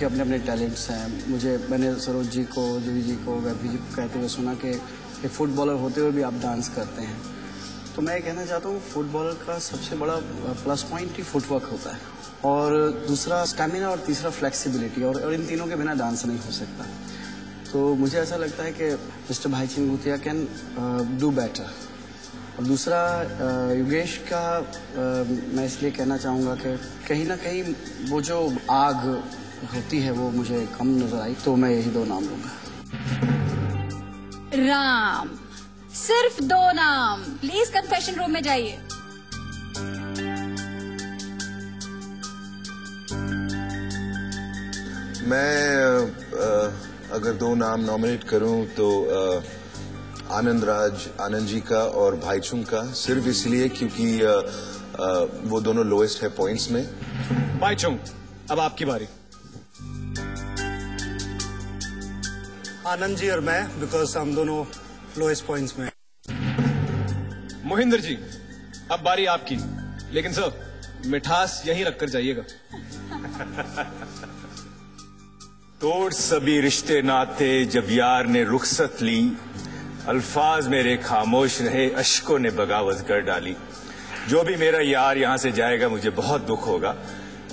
के अपने अपने टैलेंट्स हैं। मैंने सरोज जी को, जूही जी को, वैभवी जी को कहते हुए सुना कि एक फुटबॉलर होते हुए भी आप डांस करते हैं। तो मैं ये कहना चाहता हूँ फुटबॉलर का सबसे बड़ा प्लस पॉइंट ही फुटवर्क होता है, और दूसरा स्टैमिना, और तीसरा फ्लेक्सिबिलिटी, और इन तीनों के बिना डांस नहीं हो सकता। तो मुझे ऐसा लगता है कि मिस्टर भाईचुंग भूतिया कैन डू बेटर। और दूसरा योगेश का मैं इसलिए कहना चाहूँगा कि कहीं ना कहीं वो जो आग होती है वो मुझे कम नजर आई, तो मैं यही 2 नाम लूंगा। राम, सिर्फ 2 नाम। प्लीज कन्फेशन रूम में जाइए। मैं अगर 2 नाम नॉमिनेट करूं तो आनंद जी का और भाईचुंग का, सिर्फ इसलिए क्योंकि वो दोनों लोएस्ट है पॉइंट्स में। भाईचुंग, अब आपकी बारी। आनंद जी और मैं, बिकॉज हम दोनों लोएस्ट पॉइंट्स में। मोहिंदर जी, अब बारी आपकी, लेकिन सर मिठास यहीं रखकर जाइएगा। तोड़ सभी रिश्ते नाते जब यार ने रुखसत ली, अल्फाज मेरे खामोश रहे, अश्कों ने बगावत कर डाली। जो भी मेरा यार यहाँ से जाएगा मुझे बहुत दुख होगा।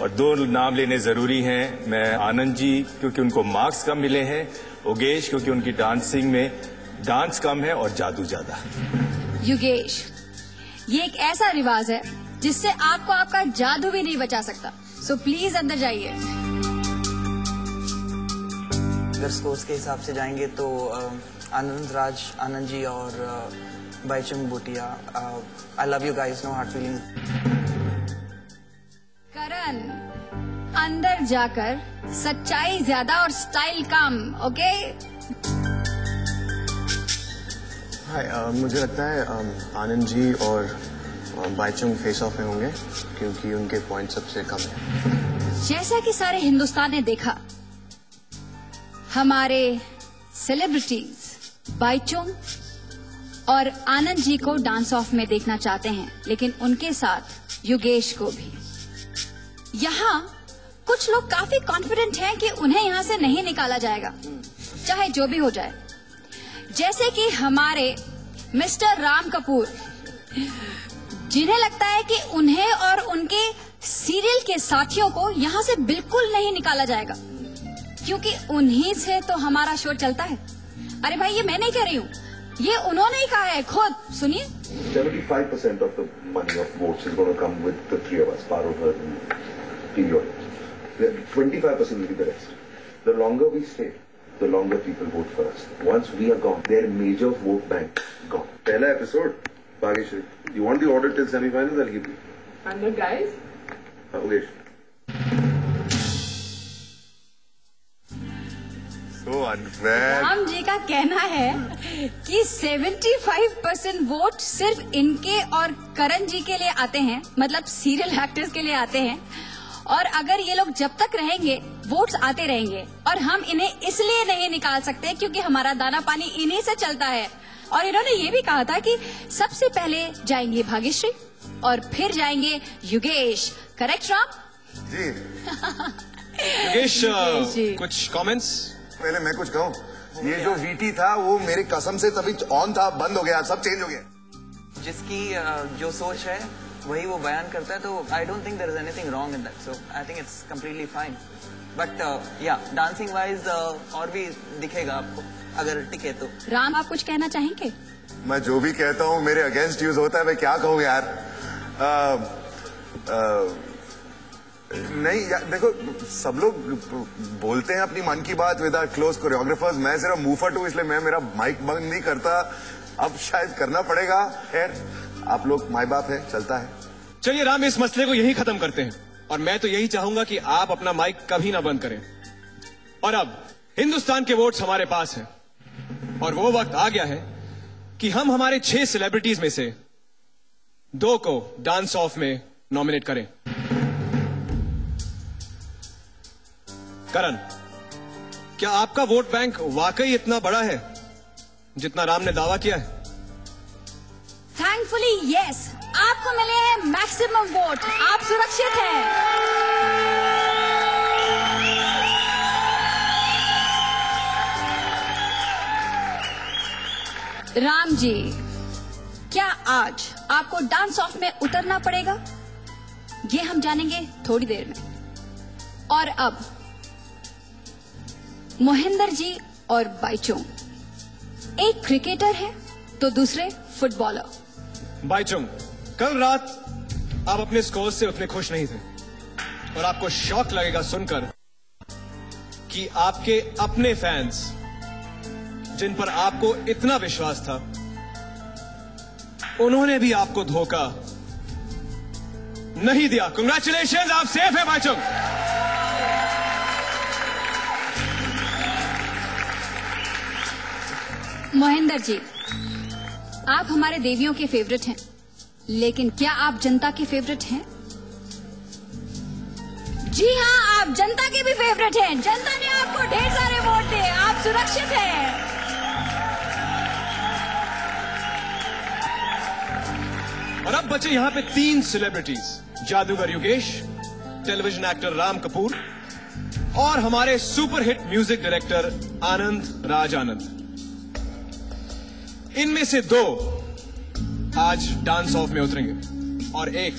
और 2 नाम लेने जरूरी हैं। मैं आनंद जी क्योंकि उनको मार्क्स कम मिले हैं, योगेश क्योंकि उनकी डांसिंग में डांस कम है और जादू ज्यादा। योगेश, ये एक ऐसा रिवाज है जिससे आपको आपका जादू भी नहीं बचा सकता। सो प्लीज अंदर जाइए। अगर स्कोर्स के हिसाब से जाएंगे तो आनंद जी और Bhaichung Bhutia. I love you guys, no hard feeling. Karan, अंदर जाकर सच्चाई ज्यादा और स्टाइल कम, ओके? हाय, मुझे लगता है आनंद जी और भाईचुंग फेस ऑफ में होंगे क्योंकि उनके पॉइंट सबसे कम है। जैसा कि सारे हिंदुस्तान ने देखा, हमारे सेलिब्रिटीज भाईचुंग और आनंद जी को डांस ऑफ में देखना चाहते हैं, लेकिन उनके साथ योगेश को भी। यहाँ कुछ लोग काफी कॉन्फिडेंट हैं कि उन्हें यहाँ से नहीं निकाला जाएगा, चाहे जो भी हो जाए। जैसे कि हमारे मिस्टर राम कपूर, जिन्हें लगता है कि उन्हें और उनके सीरियल के साथियों को यहाँ से बिल्कुल नहीं निकाला जाएगा, क्योंकि उन्हीं से तो हमारा शो चलता है। अरे भाई, ये मैं नहीं कह रही हूँ, ये उन्होंने ही कहा है खुद। सुनिए, 75% of the money of votes is going to come with the 3 of us, Parul, her, and TV audience. 25% will be the rest. The longer we stay, the longer people vote for us. Once we are gone, their major vote bank gone. Pehla episode, Bhageshwari. You want the order till semi-finals? I'll give you. And the guys? Okay. So unfair. Ram ji का कहना है कि 75% vote सिर्फ इनके और करण जी के लिए आते हैं, मतलब सीरियल एक्टर्स के लिए आते हैं। और अगर ये लोग जब तक रहेंगे, वोट्स आते रहेंगे, और हम इन्हें इसलिए नहीं निकाल सकते क्योंकि हमारा दाना पानी इन्हीं से चलता है। और इन्होंने ये भी कहा था कि सबसे पहले जाएंगे भाग्यश्री और फिर जाएंगे योगेश। करेक्ट राम जी? योगेश, कुछ कमेंट्स? पहले मैं कुछ कहूँ, ये जो वीटी था वो मेरे कसम से तभी ऑन था, बंद हो गया, सब चेंज हो गया। जिसकी जो सोच है वही वो बयान करता है, तो I don't think there is anything wrong in that, so I think it's completely fine. But yeah dancing wise और भी दिखेगा आपको अगर टिके तो। राम, आप कुछ कहना चाहेंगे? मैं जो भी कहता हूँ मेरे अगेंस्ट यूज होता है, मैं क्या कहूँ यार। नहीं यार, देखो सब लोग बोलते हैं अपनी मन की बात विद आवर क्लोज कोरियोग्राफर्स। मैं सिर्फ मुंहफट हूँ, इसलिए मैं मेरा माइक बंद नहीं करता। अब शायद करना पड़ेगा। खैर, आप लोग माई बाप है, चलता है। चलिए राम, इस मसले को यही खत्म करते हैं, और मैं तो यही चाहूंगा कि आप अपना माइक कभी ना बंद करें। और अब हिंदुस्तान के वोट्स हमारे पास हैं, और वो वक्त आ गया है कि हम हमारे 6 सेलिब्रिटीज में से 2 को डांस ऑफ में नॉमिनेट करें। करण, क्या आपका वोट बैंक वाकई इतना बड़ा है जितना राम ने दावा किया है? थैंकफुली यस, आपको मिले हैं मैक्सिमम वोट, आप सुरक्षित हैं। राम जी, क्या आज आपको डांस ऑफ में उतरना पड़ेगा? ये हम जानेंगे थोड़ी देर में। और अब मोहिंदर जी और बाईचुंग, एक क्रिकेटर है तो दूसरे फुटबॉलर। बाईचुंग, कल रात आप अपने स्कोर से उतने खुश नहीं थे और आपको शॉक लगेगा सुनकर कि आपके अपने फैंस, जिन पर आपको इतना विश्वास था, उन्होंने भी आपको धोखा नहीं दिया। कांग्रेचुलेशंस, आप सेफ है बाईचुंग। मोहिंदर जी, आप हमारे देवियों के फेवरेट हैं, लेकिन क्या आप जनता के फेवरेट हैं? जी हाँ, आप जनता के भी फेवरेट हैं। जनता ने आपको ढेर सारे वोट दिए, आप सुरक्षित हैं। और अब बचे यहां पे 3 सेलिब्रिटीज, जादूगर योगेश, टेलीविजन एक्टर राम कपूर और हमारे superhit music director Anand Raj Anand. इनमें से 2 आज डांस ऑफ में उतरेंगे और एक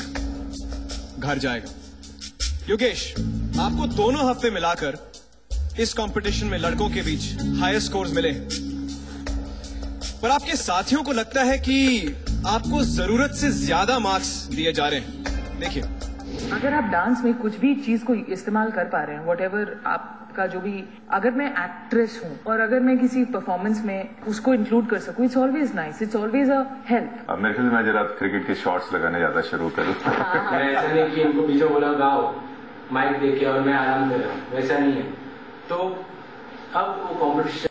घर जाएगा। योगेश, आपको दोनों हफ्ते मिलाकर इस कंपटीशन में लड़कों के बीच हाईएस्ट स्कोर्स मिले हैं, पर आपके साथियों को लगता है कि आपको जरूरत से ज्यादा मार्क्स दिए जा रहे हैं। देखिए, अगर आप डांस में कुछ भी चीज को इस्तेमाल कर पा रहे हैं, व्हाटएवर आपका जो भी, अगर मैं एक्ट्रेस हूँ और अगर मैं किसी परफॉर्मेंस में उसको इंक्लूड कर सकूँ, it's always nice, it's always a help. अब मेरे ख्याल से मैं जरा क्रिकेट के शॉट्स लगाने ज्यादा शुरू करूँ। मैं ऐसा नहीं कि इनको पीछे बोला गाओ माइक देके और मैं आराम कर रहा हूँ, वैसा नहीं है। तो अब वो कॉम्पिटिशन